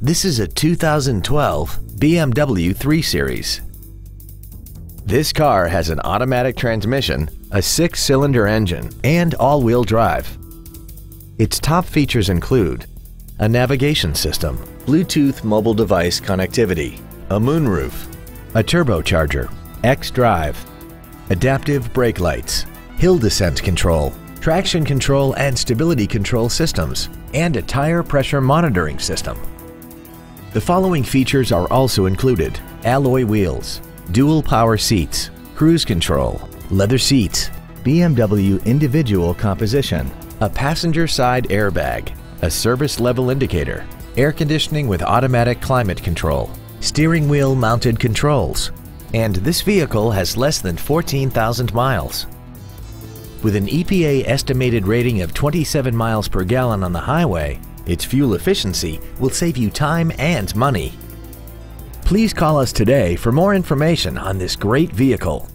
This is a 2012 BMW 3 Series. This car has an automatic transmission, a 6-cylinder engine, and all-wheel drive. Its top features include a navigation system, Bluetooth mobile device connectivity, a moonroof, a turbocharger, xDrive, adaptive brake lights, hill descent control, traction control and stability control systems, and a tire pressure monitoring system. The following features are also included: alloy wheels, dual power seats, cruise control, leather seats, BMW individual composition, a passenger side airbag, a service level indicator, air conditioning with automatic climate control, steering wheel mounted controls, and this vehicle has less than 14,000 miles. With an EPA estimated rating of 27 miles per gallon on the highway, its fuel efficiency will save you time and money. Please call us today for more information on this great vehicle.